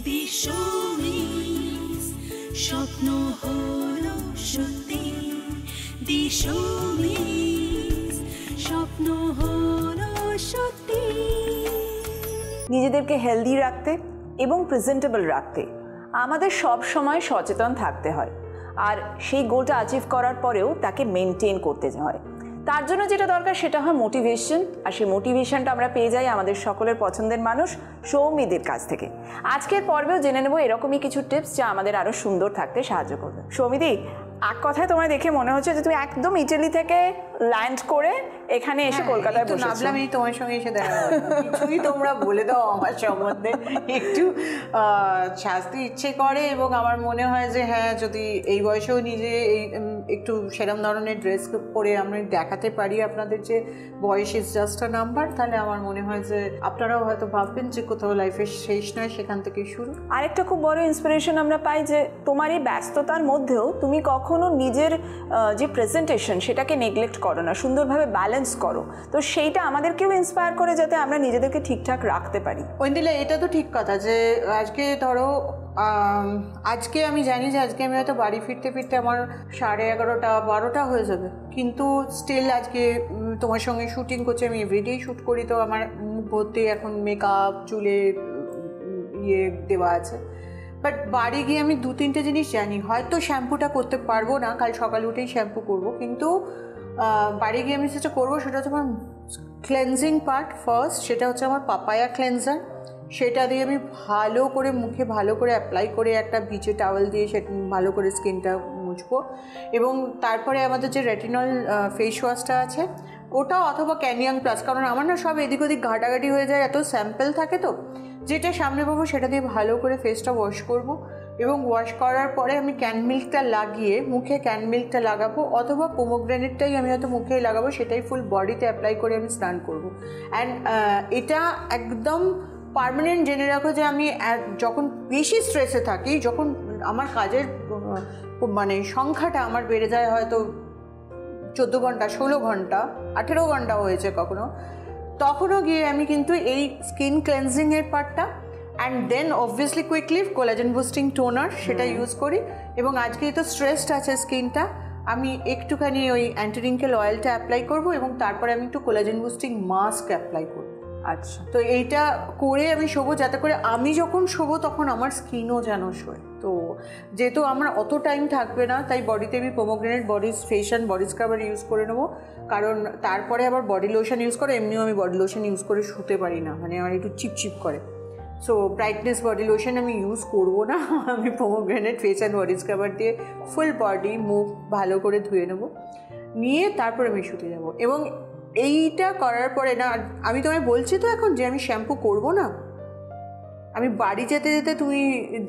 দিশমিস স্বপ্ন হলো সত্যি, দিশমিস স্বপ্ন হলো সত্যি। নিজেদেরকে হেলদি রাখতে এবং প্রেজেন্টেবল রাখতে আমাদের সব সময় সচেতন থাকতে হয়, আর সেই গোলটা অ্যাচিভ করার পরেও তাকে মেনটেন করতে হয়। তার জন্য যেটা দরকার সেটা হয় মোটিভেশন, আর সেই মোটিভেশনটা আমরা পেয়ে যাই আমাদের সকলের পছন্দের মানুষ সৌমিদের কাছ থেকে। আজকের পর্বেও জেনে নেব এরকমই কিছু টিপস যা আমাদের আরও সুন্দর থাকতে সাহায্য করবে। সৌমিদি, এক কথায় তোমায় দেখে মনে হচ্ছে যে তুমি একদম ইটালি থেকে ল্যান্ড করে এখানে এসে কলকাতায় বসেছো। ভাবলাম এই তোমার সঙ্গে এসে দেখা কিছুই তোমরা বলে দাও আমার সম্বন্ধে, একটু সাজতে ইচ্ছে করে এবং আমার মনে হয় যে হ্যাঁ, যদি এই বয়সেও নিজে এই একটু সেরম ধরনের ড্রেস পরে আমি দেখাতে পারি আপনাদের যে বয়স ইজ জাস্ট আ নাম্বার, তাহলে আমার মনে হয় যে আপনারাও হয়তো ভাববেন যে কোথাও লাইফের শেষ নয়, সেখান থেকে শুরু। আরেকটা খুব বড় ইন্সপিরেশন আমরা পাই যে তোমার এই ব্যস্ততার মধ্যেও তুমি কখনো নিজের যে প্রেজেন্টেশন সেটাকে নেগলেক্ট করো না, সুন্দরভাবে ব্যালেন্স করো। তো সেইটা আমাদেরকেও ইন্সপায়ার করে যাতে আমরা নিজেদেরকে ঠিকঠাক রাখতে পারি। ঐন্দিলা, এটা তো ঠিক কথা যে আজকে ধরো আজকে আমি জানি যে আজকে আমি হয়তো বাড়ি ফিরতে ফিরতে আমার 11:30 12টা হয়ে যাবে, কিন্তু স্টিল আজকে তোমার সঙ্গে শুটিং করছি, আমি এভরিডেই শ্যুট করি, তো আমার মুখ ভর্তি এখন মেকআপ, চুলে ইয়ে দেওয়া আছে। বাট বাড়ি গিয়ে আমি 2-3টে জিনিস জানি, হয়তো শ্যাম্পুটা করতে পারবো না, কাল সকালে উঠেই শ্যাম্পু করবো, কিন্তু বাড়ি গিয়ে আমি যেটা করবো সেটা হচ্ছে আমার ক্লেনজিং পার্ট ফার্স্ট, সেটা হচ্ছে আমার পাপায়া ক্লেনজার। সেটা দিয়ে আমি ভালো করে মুখে ভালো করে অ্যাপ্লাই করে একটা ভিজে টাওয়েল দিয়ে সেটা ভালো করে স্কিনটা মুছবো, এবং তারপরে আমাদের যে রেটিনল ফেস ওয়াশটা আছে ওটা, অথবা ক্যানিয়াং প্লাস, কারণ আমার না সব এদিক ওদিক ঘাটাঘাটি হয়ে যায়, এত স্যাম্পল থাকে, তো যেটা সামনে পাবো সেটা দিয়ে ভালো করে ফেসটা ওয়াশ করব, এবং ওয়াশ করার পরে আমি ক্যানমিল্কটা লাগিয়ে মুখে ক্যানমিল্কটা লাগাবো, অথবা পোমোগ্রেনেটটাই আমি হয়তো মুখেই লাগাবো, সেটাই ফুল বডিতে অ্যাপ্লাই করে আমি স্নান করবো। অ্যান্ড এটা একদম পার্মানেন্ট জেনে রাখো যে আমি যখন বেশি স্ট্রেসে থাকি, যখন আমার কাজের মানে সংখ্যাটা আমার বেড়ে যায়, হয়তো 14 ঘন্টা 16 ঘন্টা 18 ঘন্টা হয়েছে কখনো, তখনও গিয়ে আমি কিন্তু এই স্কিন ক্লেন্সিংয়ের পার্টটা and then obviously quickly collagen boosting toner সেটা ইউজ করি। এবং আজকে তো স্ট্রেসড আছে স্কিনটা, আমি একটুখানি ওই অ্যান্টি রিঙ্কেল অয়েলটা অ্যাপ্লাই করবো, এবং তারপরে আমি একটু কোলাজেন বুস্টিং মাস্ক অ্যাপ্লাই করবো। আচ্ছা, তো এইটা করে আমি শোবো, যাতে করে আমি যখন শোবো তখন আমার স্কিনও যেন শোয়। তো যেহেতু আমার অত টাইম থাকবে না, তাই বডিতে আমি পোমোগ্রেনেট বডি ফেশন বডি স্ক্রাবার ইউজ করে নেবো, কারণ তারপরে আবার বডি লোশন ইউজ করে, এমনিও আমি বডি লোশন ইউজ করে শুতে পারি না, মানে আমার একটু চিপচিপ করে। সো ব্রাইটনেস বডি লোশন আমি ইউজ করবো না, আমি পোমোগ্রেনেট ফেস অ্যান্ড বডি স্ক্রাবার দিয়ে ফুল বডি মুখ ভালো করে ধুয়ে নেবো, নিয়ে তারপরে আমি শুতে যাবো। এবং এইটা করার পরে না, আমি তোমায় বলছি তো এখন যে আমি শ্যাম্পু করবো না, আমি বাড়ি যেতে যেতে তুমি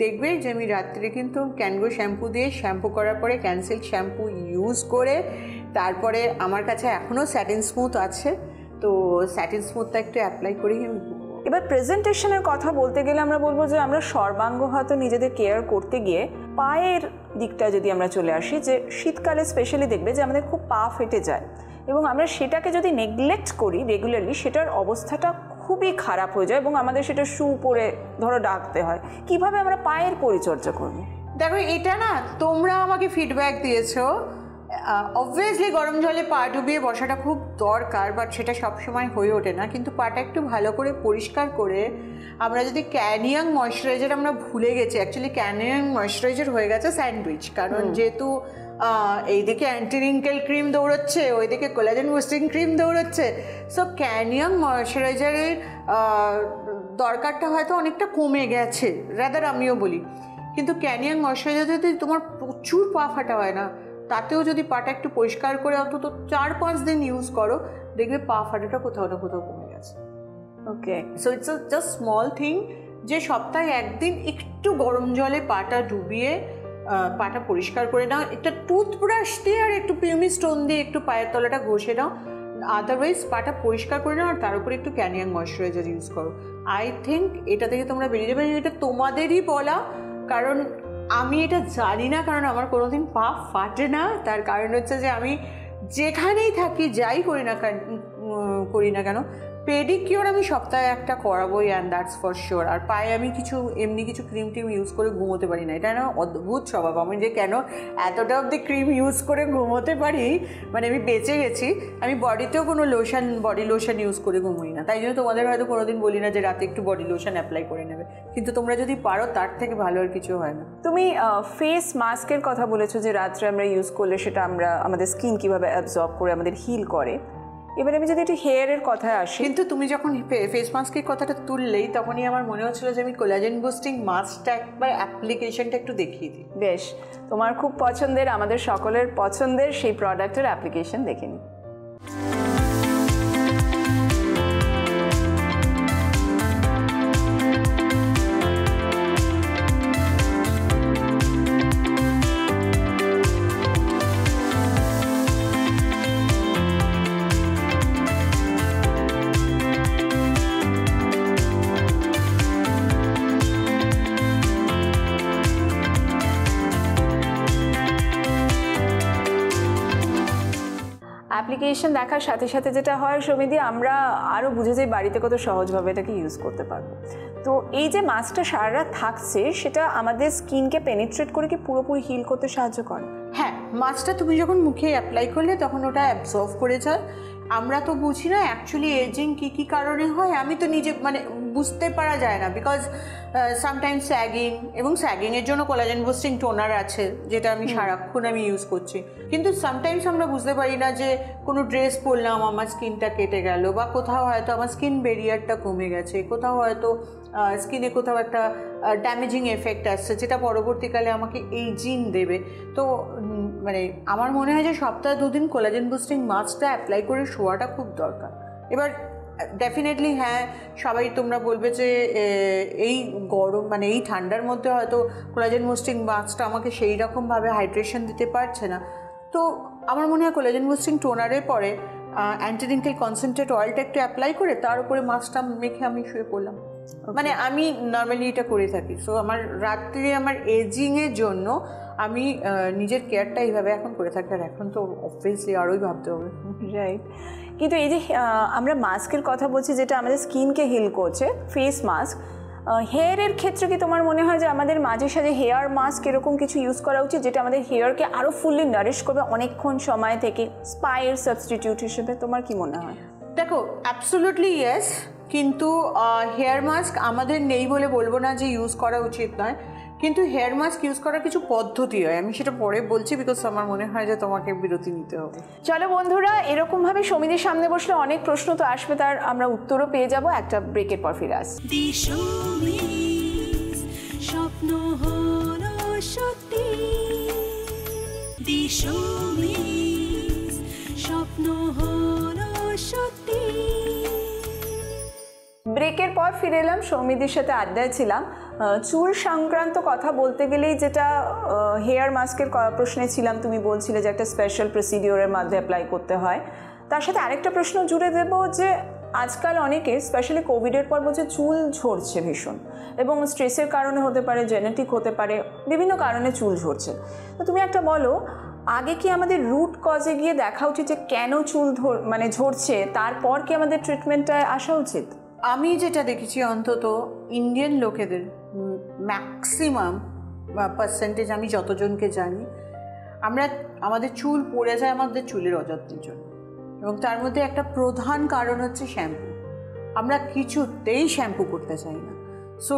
দেখবে যে আমি রাত্রে কিন্তু ক্যানগো শ্যাম্পু দিয়ে শ্যাম্পু করার পরে ক্যানসিল্ক শ্যাম্পু ইউজ করে, তারপরে আমার কাছে এখনও স্যাটিন স্মুথ আছে, তো স্যাটিন স্মুথটা একটু অ্যাপ্লাই করেই আমি। এবার প্রেজেন্টেশনের কথা বলতে গেলে আমরা বলবো যে আমরা সর্বাঙ্গ হয়তো নিজেদের কেয়ার করতে গিয়ে পায়ের দিকটা যদি আমরা চলে আসি, যে শীতকালে স্পেশালি দেখবে যে আমাদের খুব পা ফেটে যায়, এবং আমরা সেটাকে যদি নেগলেক্ট করি রেগুলারলি, সেটার অবস্থাটা খুবই খারাপ হয়ে যায় এবং আমাদের সেটা শু পরে ধরো ডাকতে হয়। কিভাবে আমরা পায়ের পরিচর্যা করব? দেখো, এটা না তোমরা আমাকে ফিডব্যাক দিয়েছো, অবভিয়াসলি গরম জলে পা ডুবিয়ে বসাটা খুব দরকার, বাট সেটা সবসময় হয়ে ওঠে না। কিন্তু পাটা একটু ভালো করে পরিষ্কার করে আমরা যদি ক্যানিয়াং ময়শ্চারাইজার, আমরা ভুলে গেছি অ্যাকচুয়ালি ক্যানিয়াং ময়শ্চারাইজার হয়ে গেছে স্যান্ডউইচ, কারণ যেহেতু এইদিকে অ্যান্টি রিঙ্কেল ক্রিম দৌড়চ্ছে, ওইদিকে কোলাজেন বুস্টিং ক্রিম দৌড়চ্ছে, সো ক্যানিয়াং ময়শ্চারাইজারের দরকারটা হয়তো অনেকটা কমে গেছে, রাদার আমিও বলি। কিন্তু ক্যানিয়াং ময়শ্চারাইজার যদি তোমার প্রচুর পা ফাটা হয় না, তাতেও যদি পাটা একটু পরিষ্কার করে অন্তত 4-5 দিন ইউজ করো, দেখবে পা ফাটাটা কোথাও না কোথাও কমে গেছে। Okay, so it's just small thing, যে সপ্তাহে একদিন একটু গরম জলে পাটা ডুবিয়ে পাটা পরিষ্কার করে নাও, একটা টুথব্রাশ দিয়ে আর একটু পিউমি স্টোন দিয়ে একটু পায়ের তলাটা ঘষে নাও, আদারওয়াইজ পাটা পরিষ্কার করে নাও, আর তার উপরে একটু ক্যানিয়াং ময়শ্চারাইজার ইউজ করো। আই থিঙ্ক এটা থেকে তোমরা বেরিয়ে যাবে। এটা তোমাদেরই বলা, কারণ আমি এটা জানি না, কারণ আমার কোনোদিন পা ফাটে না। তার কারণ হচ্ছে যে আমি যেখানেই থাকি, যাই করি না করি না কেন, পেডিকিওর আমি সপ্তাহে একটা করাবোই, অ্যান্ড দ্যাটস ফর শিওর। আর পায়ে আমি এমনি কিছু ক্রিম টিম ইউজ করে ঘুমোতে পারি না, এটা না অদ্ভুত স্বভাব আমি, যে কেন এতটা অব্দি ক্রিম ইউজ করে ঘুমোতে পারি, মানে আমি বেঁচে গেছি। আমি বডিতেও কোনো বডি লোশন ইউজ করে ঘুমোই না, তাই জন্য তোমাদের হয়তো কোনোদিন বলি না যে রাতে একটু বডি লোশন অ্যাপ্লাই করে নেবে, কিন্তু তোমরা যদি পারো তার থেকে ভালো আর কিছু হয় না। তুমি ফেস মাস্কের কথা বলেছো যে রাত্রে আমরা ইউজ করলে সেটা আমাদের স্কিন কিভাবে অ্যাবজর্ব করে আমাদের হিল করে। এবারে আমি যদি একটু হেয়ারের কথায় আসি, কিন্তু তুমি যখন ফেস মাস্কের কথাটা তুললেই তখনই আমার মনে হচ্ছিল যে আমি কোলাজেন বুস্টিং মাস্কটা একবার অ্যাপ্লিকেশনটা একটু দেখিয়ে দিই। বেশ, তোমার খুব পছন্দের, আমাদের সকলের পছন্দের সেই প্রোডাক্টের অ্যাপ্লিকেশন দেখে নিই। অ্যাপ্লিকেশন দেখার সাথে সাথে যেটা হয় সমিতি, আমরা আরও বুঝে যাই বাড়িতে কত সহজভাবে এটাকে ইউজ করতে পারবো। তো এই যে মাস্কটা সারা রাত থাকছে, সেটা আমাদের স্কিনকে পেনিট্রেট করে কি পুরোপুরি হিল করতে সাহায্য করে? হ্যাঁ, মাস্কটা তুমি যখন মুখে অ্যাপ্লাই করলে তখন ওটা অ্যাবজর্ভ করে যায়। আমরা তো বুঝি না অ্যাকচুয়ালি এজিং কী কারণে হয়, আমি তো নিজে মানে বুঝতে পারা যায় না, বিকজ সামটাইমস স্যাগিং, এবং স্যাগিংয়ের জন্য কোলাজেন বুস্টিং টোনার আছে যেটা আমি সারাক্ষণ ইউজ করছি, কিন্তু সামটাইমস আমরা বুঝতে পারি না যে কোনো ড্রেস পরলাম আমার স্কিনটা কেটে গেল, বা কোথাও হয়তো আমার স্কিন ব্যারিয়ারটা কমে গেছে, কোথাও হয়তো স্কিনে কোথাও একটা ড্যামেজিং এফেক্ট আসছে যেটা পরবর্তীকালে আমাকে এইজিং দেবে। তো মানে আমার মনে হয় যে সপ্তাহে 2 দিন কোলাজেন বুস্টিং মাস্কটা অ্যাপ্লাই করে শোয়াটা খুব দরকার। এবার ডেফিনেটলি হ্যাঁ, সবাই তোমরা বলবে যে এই গরম মানে এই ঠান্ডার মধ্যে হয়তো কোলাজেন বুস্টিং মাস্কটা আমাকে সেই রকমভাবে হাইড্রেশন দিতে পারছে না। তো আমার মনে হয় কোলাজেন বুস্টিং টোনারের পরে অ্যান্টি-রিঙ্কেল কনসেন্ট্রেট অয়েলটা একটু অ্যাপ্লাই করে তার উপরে মাস্কটা মেখে আমি শুয়ে পড়লাম। মানে আমি নর্মালি এটা করে থাকি। সো আমার রাত্রে আমার এজিংয়ের জন্য আমি নিজের কেয়ারটা এইভাবে এখন করে থাকি, আর এখন তো অবভিয়াসলি আরোই ভাবতে হবে। রাইট, কিন্তু এই যে আমরা মাস্কের কথা বলছি যেটা আমাদের স্কিনকে হিল করছে, ফেস মাস্ক, হেয়ারের ক্ষেত্রে কি তোমার মনে হয় যে আমাদের মাঝে সাঝে হেয়ার মাস্ক এরকম কিছু ইউজ করা উচিত যেটা আমাদের হেয়ারকে আরও ফুললি নারিশ করবে অনেকক্ষণ সময় থেকে, স্পায়ের সাবস্টিটিউট হিসেবে? তোমার কি মনে হয়? দেখো, অ্যাবসোলুটলি ইয়েস, কিন্তু হেয়ার মাস্ক আমাদের নেই বলে বলবো না যে ইউজ করা উচিত নয়, কিন্তু হেয়ার মাস্ক ইউজ করার কিছু পদ্ধতি হয়, আমি সেটা পরে বলছি, বিকজ আমার মনে হয় যে তোমাকে বিরতি নিতে হবে। চলো বন্ধুরা, এরকমভাবে সমিতির সামনে বসলে অনেক প্রশ্ন তো আসবে, তার আমরা উত্তরও পেয়ে যাব একটা ব্রেকের পর ফিরে আসি। দিশমিস স্বপ্ন হলো সত্যি, দিশমিস স্বপ্ন হলো সত্যি। ব্রেকের পর ফিরে এলাম, সৌমিদির সাথে আড্ডায় ছিলাম। চুল সংক্রান্ত কথা বলতে গেলেই যেটা হেয়ার মাস্কের প্রশ্নে ছিলাম, তুমি বলছিলে যে একটা স্পেশাল প্রসিডিওরের মধ্যে অ্যাপ্লাই করতে হয়। তার সাথে আরেকটা প্রশ্ন জুড়ে দেব যে আজকাল অনেকে স্পেশালি কোভিডের পর বলছে চুল ঝরছে ভীষণ, এবং স্ট্রেসের কারণে হতে পারে, জেনেটিক হতে পারে, বিভিন্ন কারণে চুল ঝরছে। তো তুমি একটা বলো, আগে কি আমাদের রুট কজে গিয়ে দেখা উচিত যে কেন চুল ঝরছে, তারপর কি আমাদের ট্রিটমেন্টটায় আসা উচিত? আমি যেটা দেখেছি অন্তত ইন্ডিয়ান লোকেদের ম্যাক্সিমাম পার্সেন্টেজ, আমি যতজনকে জানি, আমাদের চুল পড়ে যায় আমাদের চুলের অযত্নের জন্য, এবং তার মধ্যে একটা প্রধান কারণ হচ্ছে শ্যাম্পু। আমরা কিছুতেই শ্যাম্পু করতে চাই না। সো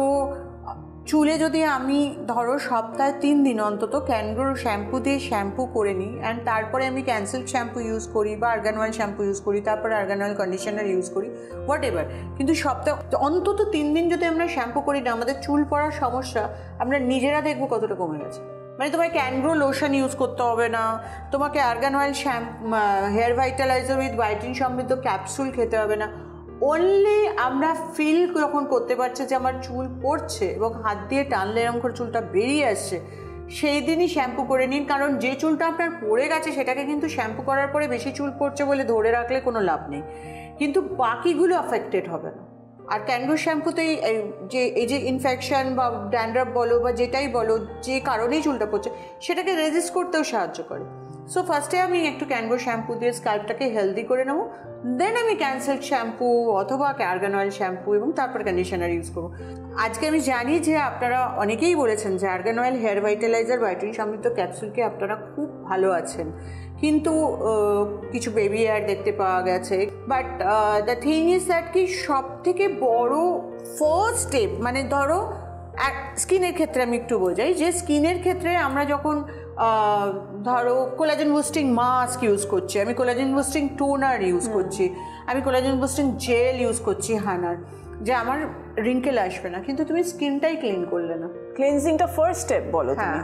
চুলে যদি আমি ধরো সপ্তাহে 3 দিন অন্তত ক্যানগ্রোর শ্যাম্পু দিয়ে শ্যাম্পু করে নিই, অ্যান্ড তারপরে আমি ক্যান্সেল শ্যাম্পু ইউজ করি বা আর্গান অয়েল শ্যাম্পু ইউজ করি, তারপরে আর্গান অয়েল কন্ডিশনার ইউজ করি, হোয়াট এভার, কিন্তু সপ্তাহে অন্তত 3 দিন যদি আমরা শ্যাম্পু করি না, আমাদের চুল পড়ার সমস্যা আমরা নিজেরা দেখবো কতটা কমে গেছে। মানে তোমাকে ক্যানগ্রো লোশন ইউজ করতে হবে না, তোমাকে argan oil hair vitalizer with biotin সমৃদ্ধ ক্যাপসুল খেতে হবে না। অনলি আমরা ফিল যখন করতে পারছি যে আমার চুল পড়ছে এবং হাত দিয়ে টানলে এরকম করে চুলটা বেরিয়ে আসছে, সেই দিনই শ্যাম্পু করে নিন। কারণ যে চুলটা আপনার পড়ে গেছে সেটাকে কিন্তু শ্যাম্পু করার পরে বেশি চুল পড়ছে বলে ধরে রাখলে কোনো লাভ নেই, কিন্তু বাকিগুলো অ্যাফেক্টেড হবে না। আর ক্যানগ্রো শ্যাম্পুতেই এই যে ইনফেকশন বা ড্যান্ড্রাফ বলো বা যেটাই বলো, যে কারণেই চুলটা পড়ছে সেটাকে রেজিস্ট করতেও সাহায্য করে। সো ফার্স্টে আমি একটু ক্যানগো শ্যাম্পু দিয়ে স্ক্যাল্পটাকে হেলদি করে নেবো, দেন আমি ক্যান্সেলড শ্যাম্পু অথবা আর্গান অয়েল শ্যাম্পু এবং তারপর কন্ডিশনার ইউজ করবো। আজকে আমি জানি যে আপনারা অনেকেই বলেছেন যে argan oil hair vitalizer biotin সমৃদ্ধ ক্যাপসুলকে আপনারা খুব ভালো আছেন, কিন্তু কিছু বেবি হেয়ার দেখতে পাওয়া গেছে। But the thing is that কি সব থেকে বড় ফার্স্ট স্টেপ, মানে ধরো স্কিনের ক্ষেত্রে আমি একটু বোঝাই যে স্কিনের ক্ষেত্রে আমরা যখন ধরো কোলাজেন বুস্টিং মাস্ক ইউজ করছি, আমি কোলাজেন বুস্টিং টোনার ইউজ করছি, আমি কোলাজেন বুস্টিং জেল ইউজ করছি হানার, যে আমার রিঙ্কেল আসবে না, কিন্তু তুমি স্কিনটাই ক্লিন করলে না। ক্লিনজিংটা ফার্স্ট স্টেপ বলো তুমি,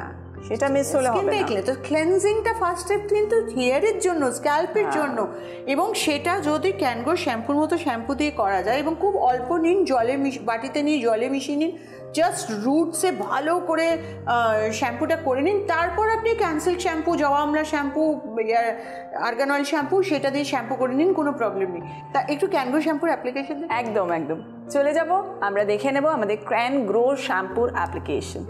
সেটা মিস হলে হবে না। তো ক্লেনজিংটা ফার্স্ট স্টেপ কিন্তু হেয়ারের জন্য, স্ক্যাল্পের জন্য, এবং সেটা যদি ক্যানগো শ্যাম্পুর মতো শ্যাম্পু দিয়ে করা যায় এবং খুব অল্প নিন, বাটিতে নিয়ে জলে মিশিয়ে নিন, জাস্ট রুটসে ভালো করে শ্যাম্পুটা করে নিন, তারপর আপনি ক্যান্সেল শ্যাম্পু, জবা আমলা শ্যাম্পু, আর্গান অয়েল শ্যাম্পু সেটা দিয়ে শ্যাম্পু করে নিন, কোনো প্রবলেম নেই। তা একটু ক্যানগো শ্যাম্পুর অ্যাপ্লিকেশন একদম একদম চলে যাব, আমরা দেখে নেব আমাদের ক্যানগ্রো শ্যাম্পুর অ্যাপ্লিকেশন।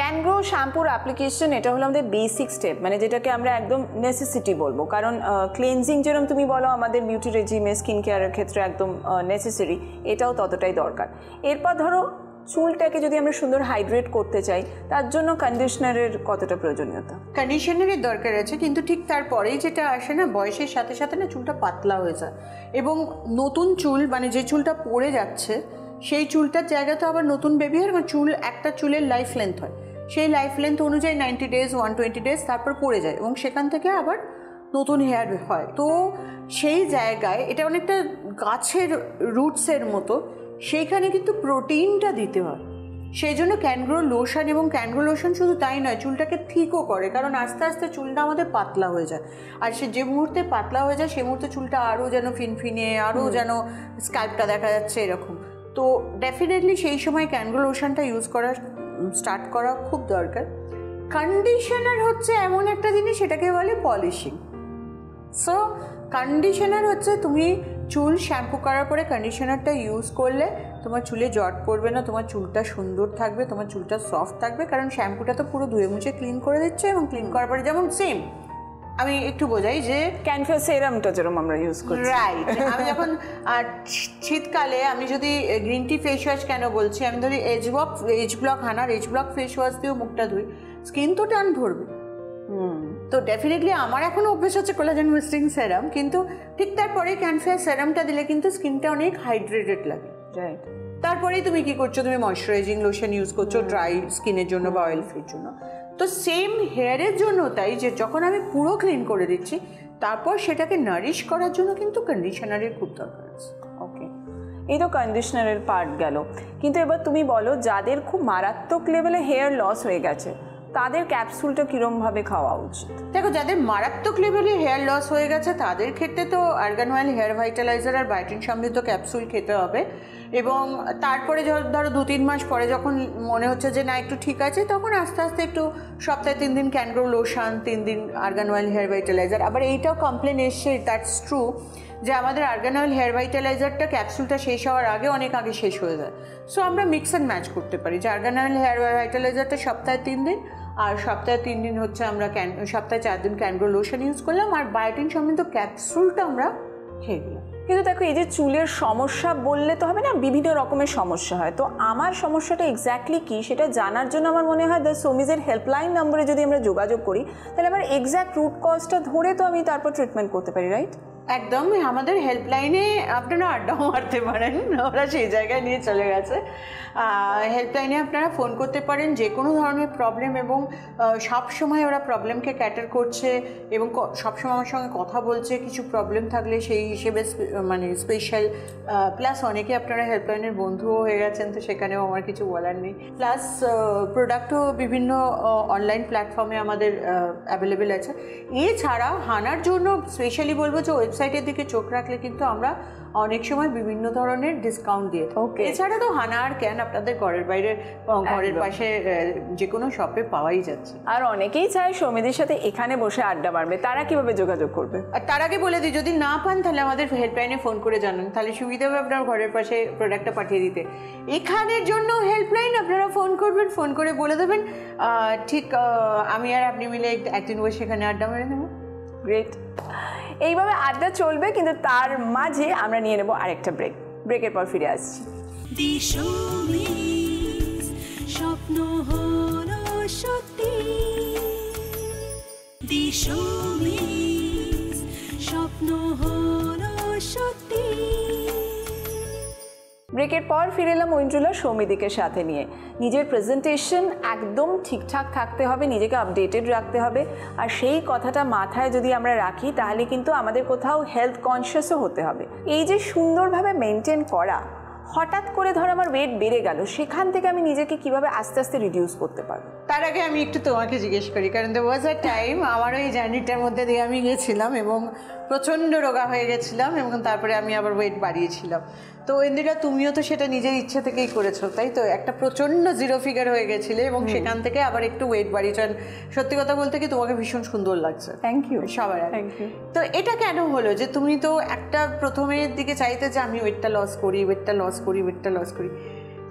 ক্যানগ্রো শ্যাম্পুর অ্যাপ্লিকেশন এটা হলো আমাদের বেসিক স্টেপ, মানে যেটাকে আমরা একদম নেসেসিটি বলবো, কারণ ক্লিনজিং যেরকম তুমি বলো আমাদের বিউটি রেজিমে স্কিন কেয়ারের ক্ষেত্রে একদম নেসেসারি, এটাও ততটাই দরকার। এরপর ধরো চুলটাকে যদি আমরা সুন্দর হাইড্রেট করতে চাই, তার জন্য কন্ডিশনারের কতটা প্রয়োজনীয়তা? কন্ডিশনারের দরকার আছে, কিন্তু ঠিক তারপরেই যেটা আসে না, বয়সের সাথে সাথে না চুলটা পাতলা হয়ে যায়, এবং নতুন চুল মানে যে চুলটা পড়ে যাচ্ছে সেই চুলটার জায়গাতে আবার নতুন বেবি হেয়ার, চুল একটা চুলের লাইফ লেন্থ হয়, সেই লাইফ লেন্থ অনুযায়ী 90 ডেজ 120 ডেজ তারপর পড়ে যায় এবং সেখান থেকে আবার নতুন হেয়ার হয়। তো সেই জায়গায় এটা অনেকটা গাছের রুটসের মতো, সেইখানে কিন্তু প্রোটিনটা দিতে হয়। সেই জন্য ক্যানগ্রো লোশন, এবং ক্যানগ্রো লোশন শুধু তাই নয়, চুলটাকে থিকও করে, কারণ আস্তে আস্তে চুলটা আমাদের পাতলা হয়ে যায়, আর সে যে মুহূর্তে পাতলা হয়ে যায় সেই মুহূর্তে চুলটা আরও যেন ফিনফিনে, আরও যেন স্ক্যাল্পটা দেখা যাচ্ছে এরকম। তো ডেফিনেটলি সেই সময় ক্যানগ্রো লোশনটা ইউজ স্টার্ট করা খুব দরকার। কন্ডিশনার হচ্ছে এমন একটা জিনিস, সেটাকে বলে পলিশিং। সো কন্ডিশনার হচ্ছে তুমি চুল শ্যাম্পু করার পরে কন্ডিশনারটা ইউজ করলে তোমার চুলে জট পড়বে না, তোমার চুলটা সুন্দর থাকবে, তোমার চুলটা সফট থাকবে, কারণ শ্যাম্পুটা তো পুরো ধুয়ে মুছে ক্লিন করে দিচ্ছে, এবং ক্লিন করার পরে যেমন সেম আমি একটু বোঝাই যে ক্যানফা সেরামটা যেরকম আমরা ইউজ করি, রাইট। আমি যখন শীতকালে আমি যদি গ্রিন টি ফেস ওয়াশ কেন বলছি, আমি ধরি এজ ব্লক হানার এজ ব্লক ফেস ওয়াশ দিয়েও মুখটা ধুই, স্কিন তো টান ধরবে। তো ডেফিনেটলি আমার এখনও অভ্যেস হচ্ছে কোলাজেন বুস্টিং সেরাম, কিন্তু ঠিক তারপরে ক্যানফা সেরামটা দিলে কিন্তু স্কিনটা অনেক হাইড্রেটেড লাগে। রাইট। তারপরেই তুমি কি করছো, তুমি ময়শ্চারাইজিং লোশন ইউজ করছো ড্রাই স্কিনের জন্য বা অয়েল ফ্রির জন্য। তো সেম হেয়ারের জন্য তাই, যে যখন আমি পুরো ক্লিন করে দিচ্ছি তারপর সেটাকে নারিশ করার জন্য কিন্তু কন্ডিশনারের খুব দরকার আছে। ওকে, এই তো কন্ডিশনারের পার্ট গেল, কিন্তু এবার তুমি বলো যাদের খুব মারাত্মক লেভেলে হেয়ার লস হয়ে গেছে তাদের ক্যাপসুলটা কীরমভাবে খাওয়া উচিত? দেখো, যাদের মারাত্মক লেভেলে হেয়ার লস হয়ে গেছে তাদের ক্ষেত্রে তো আর্গান অয়েল হেয়ার ভাইটালাইজার আর বায়োটিন সমৃদ্ধ ক্যাপসুল খেতে হবে, এবং তারপরে ধরো 2-3 মাস পরে যখন মনে হচ্ছে যে না একটু ঠিক আছে, তখন আস্তে আস্তে একটু সপ্তাহে 3 দিন ক্যানগ্রো লোশন, 3 দিন আর্গান অয়েল হেয়ার ভাইটালাইজার। আবার এইটাও কমপ্লেন এসছে, দ্যাটস ট্রু, যে আমাদের আর্গান অয়েল হেয়ার ভাইটালাইজারটা ক্যাপসুলটা শেষ হওয়ার আগে অনেক আগে শেষ হয়ে যায়। সো আমরা মিক্স অ্যান্ড ম্যাচ করতে পারি যে আর্গান অয়েল হেয়ার ভাইটালাইজারটা সপ্তাহে 3 দিন, আর সপ্তাহে 3 দিন হচ্ছে আমরা সপ্তাহে 4 দিন ক্যানগ্রো লোশন ইউজ করলাম, আর বায়োটিন সমৃদ্ধ ক্যাপসুলটা আমরা খেয়ে দিলাম। কিন্তু দেখো, এই যে চুলের সমস্যা বললে তো হবে না, বিভিন্ন রকমের সমস্যা হয়, তো আমার সমস্যাটা এক্স্যাক্টলি কী সেটা জানার জন্য আমার মনে হয় দ্য সোমিজের হেল্পলাইন নম্বরে যদি আমরা যোগাযোগ করি, তাহলে আমার এক্স্যাক্ট রুট কজটা ধরে তো আমি তারপর ট্রিটমেন্ট করতে পারি, রাইট? একদম আমাদের হেল্পলাইনে আপনারা আড্ডাও মারতে পারেন, ওরা সেই জায়গায় নিয়ে চলে গেছে। হেল্পলাইনে আপনারা ফোন করতে পারেন যে কোনো ধরনের প্রবলেম, এবং সবসময় ওরা প্রবলেমকে ক্যাটার করছে এবং সবসময় আমার সঙ্গে কথা বলছে। কিছু প্রবলেম থাকলে সেই হিসেবে মানে স্পেশাল, প্লাস অনেকে আপনারা হেল্পলাইনের বন্ধুও হয়ে গেছেন, তো সেখানেও আমার কিছু বলার নেই। প্লাস প্রোডাক্টও বিভিন্ন অনলাইন প্ল্যাটফর্মে আমাদের অ্যাভেলেবেল আছে। এছাড়া হানার জন্য স্পেশালি বলবো যে ওয়েবসাইটের দিকে চোখ রাখলে কিন্তু আমরা অনেক সময় বিভিন্ন ধরনের ডিসকাউন্ট দিয়ে থাকি। এছাড়া তো হানা আর কেন আপনাদের ঘরের বাইরে, ঘরের পাশে যে কোনো শপে পাওয়াই যাচ্ছে। আর অনেকেই চায় সৌমিদির সাথে এখানে বসে আড্ডা মারবে, তারা কিভাবে যোগাযোগ করবে? আর তার আগে বলে দিই, যদি না পান তাহলে আমাদের হেল্পলাইনে ফোন করে জানান, তাহলে সুবিধা হবে আপনার ঘরের পাশে প্রোডাক্টটা পাঠিয়ে দিতে। এখানের জন্য হেল্পলাইন আপনারা ফোন করবেন, ফোন করে বলে দেবেন ঠিক আমি আর আপনি মিলে একদিন বসে এখানে আড্ডা মেরে নেবো। গ্রেট। এইভাবে আড্ডা চলবে, কিন্তু তার মাঝে আমরা নিয়ে নেব আরেকটা ব্রেক। ব্রেকের পর ফিরে আসছি। স্বপ্ন হলো সত্যি, স্বপ্ন হলো সত্যি। ব্রেকের পর ফিরে এলাম ঐন্দ্রুলা সৌমিদিকে সাথে নিয়ে। নিজের প্রেজেন্টেশন একদম ঠিকঠাক থাকতে হবে, নিজেকে আপডেটেড রাখতে হবে। আর সেই কথাটা মাথায় যদি আমরা রাখি তাহলে কিন্তু আমাদের কোথাও হেলথ কনসিয়াসও হতে হবে। এই যে সুন্দরভাবে মেনটেন করা, হঠাৎ করে ধর আমার ওয়েট বেড়ে গেল, সেখান থেকে আমি নিজেকে কিভাবে আস্তে আস্তে রিডিউস করতে পারবো? তার আগে আমি একটু তোমাকে জিজ্ঞেস করি, কারণ দ্য ওয়াজ আ টাইম আমারও এই জার্নিটার মধ্যে দিয়ে আমি গেছিলাম এবং প্রচণ্ড রোগা হয়ে গেছিলাম, এবং তারপরে আমি আবার ওয়েট বাড়িয়েছিলাম। তো ইন্দিরা, তুমিও তো সেটা নিজের ইচ্ছে থেকেই করেছো, তাই তো? একটা প্রচণ্ড জিরো ফিগার হয়ে গেছিলে এবং সেখান থেকে আবার একটু ওয়েট বাড়িয়েছেন। সত্যি কথা বলতে কি, তোমাকে ভীষণ সুন্দর লাগছে। Thank you. সবার থ্যাংক ইউ। তো এটা কেন হলো যে তুমি তো একটা প্রথমের দিকে চাইতে যে আমি ওয়েটটা লস করি, ওয়েটটা লস করি, ওয়েটটা লস করি,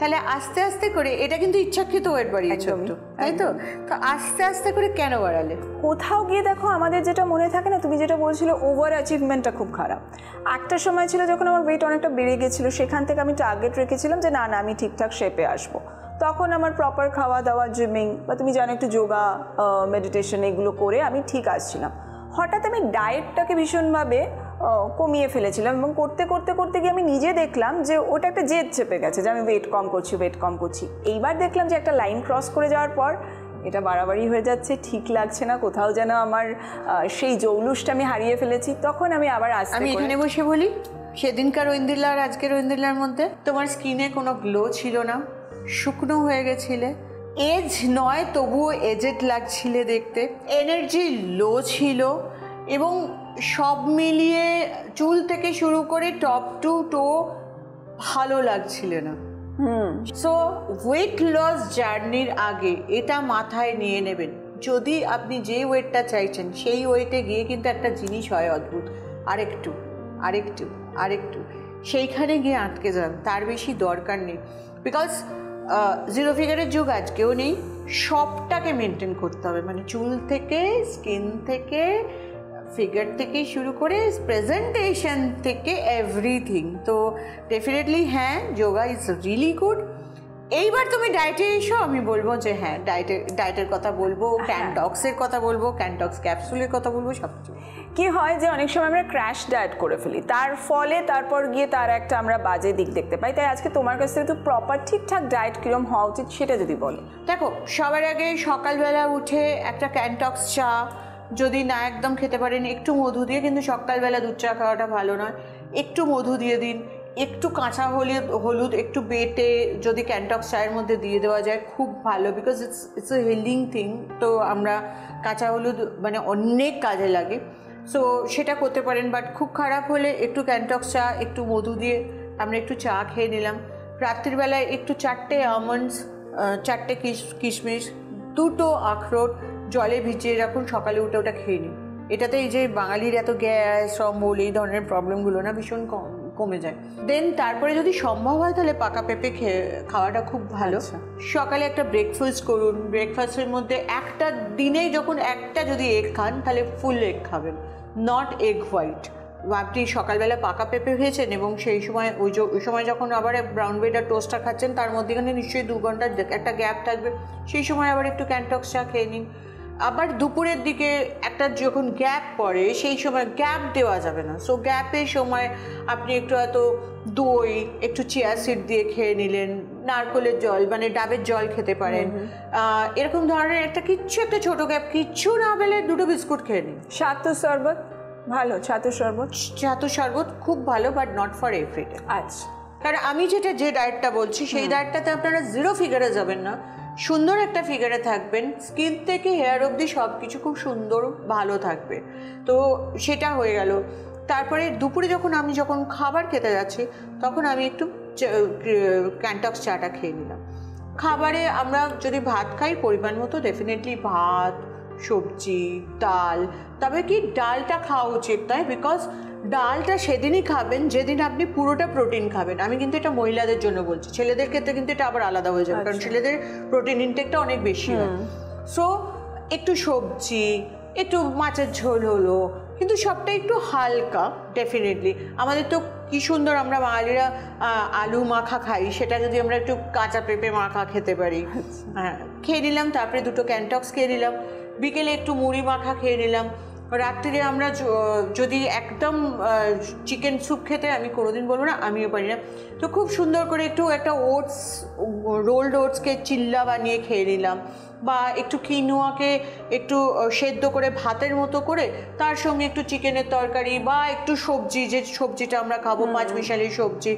তাহলে আস্তে আস্তে করে এটা কিন্তু ইচ্ছাকৃত ওয়েট বাড়িয়েছো একটু, তাই তো? তো আস্তে আস্তে করে কেন বাড়ালে? কোথাও গিয়ে দেখো, আমাদের যেটা মনে থাকে না, তুমি যেটা বলছিলে ওভার অ্যাচিভমেন্টটা খুব খারাপ। একটা সময় ছিল যখন আমার ওয়েট অনেকটা বেড়ে গেছিলো, সেখান থেকে আমি টার্গেট রেখেছিলাম যে না না, আমি ঠিকঠাক শেপে আসবো। তখন আমার প্রপার খাওয়া দাওয়া, জিমিং, বা তুমি জানো একটু যোগা, মেডিটেশন, এগুলো করে আমি ঠিক আসছিলাম। হঠাৎ আমি ডায়েটটাকে ভীষণভাবে কমিয়ে ফেলেছিলাম, এবং করতে করতে করতে গিয়ে আমি নিজে দেখলাম যে ওটা একটা জেদ চেপে গেছে যে আমি ওয়েট কম করছি, ওয়েট কম করছি। এইবার দেখলাম যে একটা লাইন ক্রস করে যাওয়ার পর এটা বাড়াবাড়ি হয়ে যাচ্ছে, ঠিক লাগছে না, কোথাও যেন আমার সেই জৌলুসটা আমি হারিয়ে ফেলেছি। তখন আমি আবার আমি এখানে বসে বলি, সেদিনকার ঐন্দ্রিলা আর আজকের ঐন্দ্রিলার মধ্যে তোমার স্কিনে কোনো গ্লো ছিল না, শুকনো হয়ে গেছিলে, এজ নয় তবুও এজেড লাগছিলে দেখতে, এনার্জি লো ছিল, এবং সব মিলিয়ে চুল থেকে শুরু করে টপ টু টো ভালো লাগছিল না। সো ওয়েট লস জার্নির আগে এটা মাথায় নিয়ে নেবেন, যদি আপনি যে ওয়েটটা চাইছেন সেই ওয়েটে গিয়ে কিন্তু একটা জিনিস হয় অদ্ভুত, আরেকটু আরেকটু আরেকটু, সেইখানে গিয়ে আটকে যান, তার বেশি দরকার নেই। বিকজ জিরো ফিগারের যুগ আজকেও নেই, সবটাকে মেনটেন করতে হবে, মানে চুল থেকে, স্কিন থেকে, ফিগার থেকে শুরু করে প্রেজেন্টেশন থেকে এভরিথিং। তো ডেফিনেটলি হ্যাঁ, যোগা ইজ রিয়েলি গুড। এইবার তুমি ডায়েটে এসো, আমি বলবো যে হ্যাঁ, ডায়েটের কথা বলবো, ক্যানটক্সের কথা বলবো, ক্যানটক্স ক্যাপসুলের কথা বলবো, সব কিছু। কি হয় যে অনেক সময় আমরা ক্র্যাশ ডায়েট করে ফেলি, তার ফলে তারপর গিয়ে তার একটা আমরা বাজে দিক দেখতে পাই। তাই আজকে তোমার কাছ থেকে তো প্রপার ঠিকঠাক ডায়েট কীরকম হওয়া উচিত সেটা যদি বলো। দেখো, সবার আগে সকালবেলা উঠে একটা ক্যানটক্স চা, যদি না একদম খেতে পারেন একটু মধু দিয়ে, কিন্তু সকালবেলা দুধ চা খাওয়াটা ভালো নয়, একটু মধু দিয়ে দিন, একটু কাঁচা হলুদ একটু বেটে যদি ক্যানটক্স চায়ের মধ্যে দিয়ে দেওয়া যায় খুব ভালো, because it's a healing thing. তো আমরা কাঁচা হলুদ মানে অনেক কাজে লাগে, সো সেটা করতে পারেন। বাট খুব খারাপ হলে একটু ক্যানটক্স চা, একটু মধু দিয়ে আমরা একটু চা খেয়ে নিলাম। রাত্রিবেলায় একটু 4টে আমন্ডস, 4টে কিশমিশ, 2টো আখরোট জলে ভিজিয়ে রাখুন, সকালে উঠে ওটা খেয়ে নিন। এটাতে এই যে বাঙালির এত গ্যাস, অম্বল, এই ধরনের প্রবলেমগুলো না ভীষণ কমে যায়। দেন তারপরে যদি সম্ভব হয় তাহলে পাকা পেঁপে খাওয়াটা খুব ভালো। সকালে একটা ব্রেকফাস্ট করুন, ব্রেকফাস্টের মধ্যে একটা দিনেই যখন একটা যদি এগ খান তাহলে ফুল এগ খাবেন, নট এগ হোয়াইট। আপনি সকালবেলা পাকা পেঁপে খেয়েছেন এবং সেই সময় ওই সময় যখন আবার ব্রাউন ব্রেড আর টোস্টটা খাচ্ছেন তার মধ্যেখানে নিশ্চয়ই 2 ঘন্টার একটা গ্যাপ থাকবে, সেই সময় আবার একটু ক্যানটক্স চা খেয়ে নিন। আবার দুপুরের দিকে একটা যখন গ্যাপ পড়ে সেই সময় গ্যাপ দেওয়া যাবে না। সো গ্যাপের সময় আপনি একটু হয়তো দই, একটু চিয়া সিড দিয়ে খেয়ে নিলেন, নারকেলের জল মানে ডাবের জল খেতে পারেন, এরকম ধরনের একটা ছোট গ্যাপ, কিচ্ছু না পেলে 2টো বিস্কুট খেয়ে নিন। ছাতু শরবত ভালো? ছাতু শরবত খুব ভালো, বাট নট ফর এভরিডে। আচ্ছা, কারণ আমি যে ডায়েটটা বলছি সেই ডায়েটটাতে আপনারা 0 ফিগারে যাবেন না, সুন্দর একটা ফিগারে থাকবেন, স্কিন থেকে হেয়ার অবধি সব কিছু খুব সুন্দর ভালো থাকবে। তো সেটা হয়ে গেল। তারপরে দুপুরে আমি যখন খাবার খেতে যাচ্ছি তখন আমি একটু ক্যান্টক্স চাটা খেয়ে নিলাম। খাবারে আমরা যদি ভাত খাই পরিমাণ মতো, ডেফিনেটলি ভাত, সবজি, ডাল, তবে কি ডালটা খাওয়া উচিত নয়, বিকজ ডালটা সেদিনই খাবেন যেদিন আপনি পুরোটা প্রোটিন খাবেন। আমি কিন্তু এটা মহিলাদের জন্য বলছি, ছেলেদের ক্ষেত্রে কিন্তু এটা আবার আলাদা হয়ে যাবে, কারণ ছেলেদের প্রোটিন ইনটেকটা অনেক বেশি হয়। সো একটু সবজি, একটু মাছের ঝোল হলো, কিন্তু সবটা একটু হালকা। ডেফিনেটলি আমাদের তো কি সুন্দর আমরা বাঙালিরা আলু মাখা খাই, সেটা যদি আমরা একটু কাঁচা পেঁপে মাখা খেতে পারি, হ্যাঁ খেয়ে নিলাম। তারপরে 2টো ক্যান্টক্স খেয়ে নিলাম, বিকেলে একটু মুড়ি মাখা খেয়ে নিলাম। রাত্রিরে আমরা যদি একদম চিকেন স্যুপ খেতে, আমি কোনোদিন বলবো না, আমিও পারি না, তো খুব সুন্দর করে একটা রোলড ওটসকে চিল্লা বানিয়ে খেয়ে নিলাম, বা একটু কিনোয়াকে একটু সেদ্ধ করে ভাতের মতো করে তার সঙ্গে একটু চিকেনের তরকারি বা একটু সবজি, যে সবজিটা আমরা খাবো 5 মিশালি সবজি,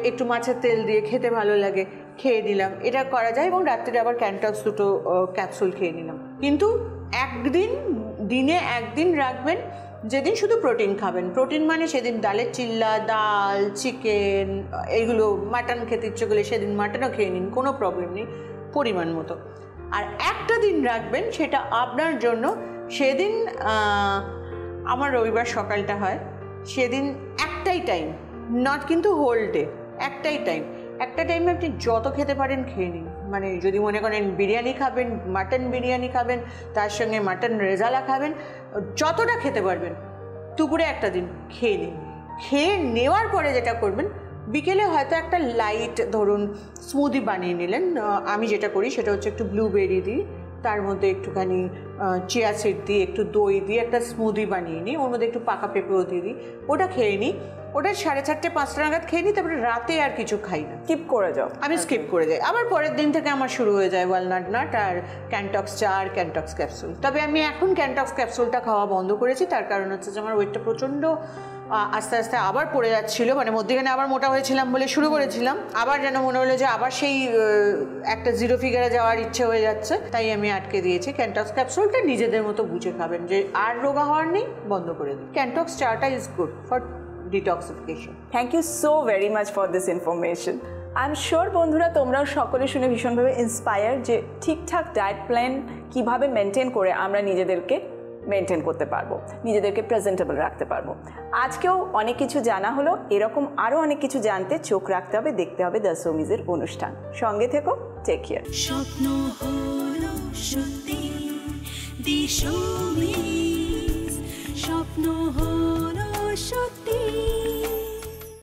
একটু মাছের তেল দিয়ে খেতে ভালো লাগে, খেয়ে নিলাম। এটা করা যায়। এবং রাত্রিরে আবার ক্যান্টক্স 2টো ক্যাপসুল খেয়ে নিলাম। কিন্তু দিনে একদিন রাখবেন যেদিন শুধু প্রোটিন খাবেন। প্রোটিন মানে সেদিন ডালের চিল্লা, ডাল, চিকেন, এইগুলো, মাটন খেতে ইচ্ছে করলে সেদিন মাটনও খেয়ে নিন, কোনো প্রবলেম নেই, পরিমাণ মতো। আর একটা দিন রাখবেন সেটা আপনার জন্য, সেদিন আমার রবিবার সকালটা হয়, সেদিন একটাই টাইম, নট কিন্তু হোল ডে, একটাই টাইম। একটা টাইমে আপনি যত খেতে পারেন খেয়ে নিন। মানে যদি মনে করেন বিরিয়ানি খাবেন, মাটন বিরিয়ানি খাবেন, তার সঙ্গে মাটন রেজালা খাবেন, যতটা খেতে পারবেন দুপুরে একটা দিন খেয়ে নিন। খেয়ে নেওয়ার পরে যেটা করবেন, বিকেলে হয়তো একটা লাইট ধরুন স্মুদি বানিয়ে নিলেন। আমি যেটা করি সেটা হচ্ছে একটু ব্লুবেরি দিই, তার মধ্যে একটুখানি চিয়া সিড দিই, একটু দই দিয়ে একটা স্মুদি বানিয়ে নিই, ওর মধ্যে একটু পাকা পেঁপেও দিয়ে দিই, ওটা খেয়ে নিই। ওটা 4:30 5টা নাগাদ খেয়ে নিই। তারপরে রাতে আর কিছু খাই না, স্কিপ করে যাও। আমি স্কিপ করে যাই। আবার পরের দিন থেকে আমার শুরু হয়ে যায় ওয়ালনাট নাট আর ক্যান্টক্স চা আর ক্যান্টক্স ক্যাপসুল। তবে আমি এখন ক্যান্টক্স ক্যাপসুলটা খাওয়া বন্ধ করেছি, তার কারণ হচ্ছে যে আমার ওয়েটটা প্রচণ্ড আস্তে আস্তে আবার পড়ে যাচ্ছিলো। মানে মধ্যেখানে আবার মোটা হয়েছিলাম বলে শুরু করেছিলাম, আবার যেন মনে হলো যে আবার সেই একটা 0 ফিগারে যাওয়ার ইচ্ছে হয়ে যাচ্ছে, তাই আমি আটকে দিয়েছি। ক্যান্টক্স ক্যাপসুলটা নিজেদের মতো বুঝে খাবেন, যে আর রোগা হওয়ার নেই, বন্ধ করে দিন। ক্যান্টক্স চাটা is good for detoxification. Thank you so very much for this information. I am sure বন্ধুরা তোমরাও সকলে শুনে ভীষণভাবে ইন্সপায়ার, যে ঠিকঠাক ডায়েট প্ল্যান কীভাবে মেনটেন করে আমরা নিজেদেরকে মেনটেন করতে পারবো, নিজেদেরকে প্রেজেন্টেবল রাখতে পারবো। আজকেও অনেক কিছু জানা হলো, এরকম আরও অনেক কিছু জানতে চোখ রাখতে হবে, দেখতে হবে দ্য শোমিজের অনুষ্ঠান। সঙ্গে থেকো, টেক কেয়ার। স্বপ্ন হলো সত্যি, দি শোমিজ। স্বপ্ন হলো সত্যি।